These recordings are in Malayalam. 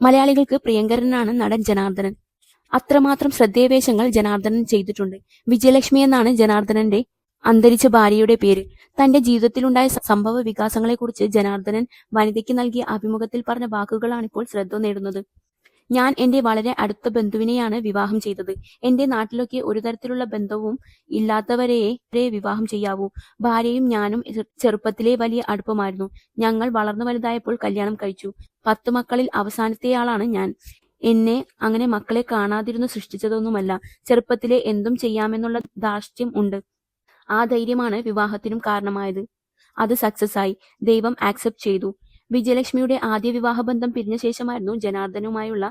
മലയാളികൾക്ക് പ്രിയങ്കരനാണ് നടൻ ജനാർദ്ദനൻ. അത്രമാത്രം ശ്രദ്ധേയവേഷങ്ങൾ ജനാർദ്ദനൻ ചെയ്തിട്ടുണ്ട്. വിജയലക്ഷ്മി എന്നാണ് ജനാർദ്ദനന്റെ അന്തരിച്ച ഭാര്യയുടെ പേര്. തന്റെ ജീവിതത്തിലുണ്ടായ സംഭവ വികാസങ്ങളെക്കുറിച്ച് ജനാർദ്ദനൻ വനിതയ്ക്ക് നൽകിയ അഭിമുഖത്തിൽ പറഞ്ഞ വാക്കുകളാണിപ്പോൾ ശ്രദ്ധ നേടുന്നത്. ഞാൻ എന്റെ വളരെ അടുത്ത ബന്ധുവിനെയാണ് വിവാഹം ചെയ്തത്. എന്റെ നാട്ടിലൊക്കെ ഒരു തരത്തിലുള്ള ബന്ധവും ഇല്ലാത്തവരെയേ വിവാഹം ചെയ്യാവൂ. ഭാര്യയും ഞാനും ചെറുപ്പത്തിലെ വലിയ അടുപ്പമായിരുന്നു. ഞങ്ങൾ വളർന്നു വലുതായപ്പോൾ കല്യാണം കഴിച്ചു. 10 മക്കളിൽ അവസാനത്തെയാളാണ് ഞാൻ. എന്നെ അങ്ങനെ മക്കളെ കാണാതിരുന്നു സൃഷ്ടിച്ചതൊന്നുമല്ല. ചെറുപ്പത്തിലെ എന്തും ചെയ്യാമെന്നുള്ള ധാർഷ്ട്യം ഉണ്ട്. ആ ധൈര്യമാണ് വിവാഹത്തിനും കാരണമായത്. അത് സക്സസ് ആയി. ദൈവം ആക്സെപ്റ്റ് ചെയ്തു. വിജയലക്ഷ്മിയുടെ ആദ്യ വിവാഹബന്ധം പിരിഞ്ഞ ശേഷമായിരുന്നു ജനാർദ്ദനുമായുള്ള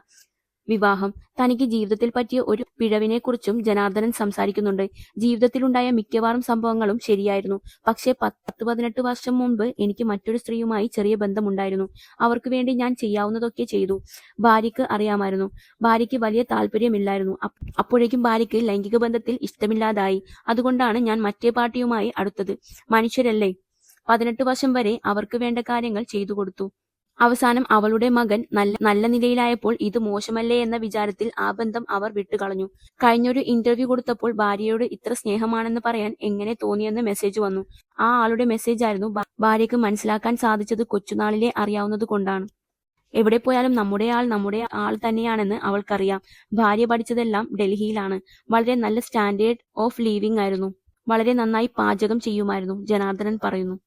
വിവാഹം. തനിക്ക് ജീവിതത്തിൽ പറ്റിയ ഒരു പിഴവിനെക്കുറിച്ചും ജനാർദ്ദനൻ സംസാരിക്കുന്നുണ്ട്. ജീവിതത്തിലുണ്ടായ മിക്കവാറും സംഭവങ്ങളും ശരിയായിരുന്നു. പക്ഷേ 10-18 വർഷം മുൻപ് എനിക്ക് മറ്റൊരു സ്ത്രീയുമായി ചെറിയ ബന്ധമുണ്ടായിരുന്നു. അവർക്ക് വേണ്ടി ഞാൻ ചെയ്യാവുന്നതൊക്കെ ചെയ്തു. ഭാര്യയ്ക്ക് അറിയാമായിരുന്നു. ഭാര്യയ്ക്ക് വലിയ താല്പര്യമില്ലായിരുന്നു. അപ്പോഴേക്കും ഭാര്യയ്ക്ക് ലൈംഗിക ബന്ധത്തിൽ ഇഷ്ടമില്ലാതായി. അതുകൊണ്ടാണ് ഞാൻ മറ്റേ പാർട്ടിയുമായി അടുത്തത്. മനുഷ്യരല്ലേ. 18 വർഷം വരെ അവർക്ക് വേണ്ട കാര്യങ്ങൾ ചെയ്തു കൊടുത്തു. അവസാനം അവളുടെ മകൻ നല്ല നിലയിലായപ്പോൾ ഇത് മോശമല്ലേ എന്ന വിചാരത്തിൽ ആ ബന്ധം അവർ വിട്ടുകളഞ്ഞു. കഴിഞ്ഞൊരു ഇന്റർവ്യൂ കൊടുത്തപ്പോൾ ഭാര്യയോട് ഇത്ര സ്നേഹമാണെന്ന് പറയാൻ എങ്ങനെ തോന്നിയെന്ന് മെസ്സേജ് വന്നു. ആ ആളുടെ മെസ്സേജ് ആയിരുന്നു ഭാര്യയ്ക്ക് മനസ്സിലാക്കാൻ സാധിച്ചത് കൊച്ചുനാളിലെ അറിയാവുന്നത് കൊണ്ടാണ്. എവിടെ പോയാലും നമ്മുടെ ആൾ തന്നെയാണെന്ന് അവൾക്കറിയാം. ഭാര്യ പഠിച്ചതെല്ലാം ഡൽഹിയിലാണ്. വളരെ നല്ല സ്റ്റാൻഡേർഡ് ഓഫ് ലിവിംഗ് ആയിരുന്നു. വളരെ നന്നായി പാചകം ചെയ്യുമായിരുന്നു. ജനാർദ്ദനൻ പറയുന്നു.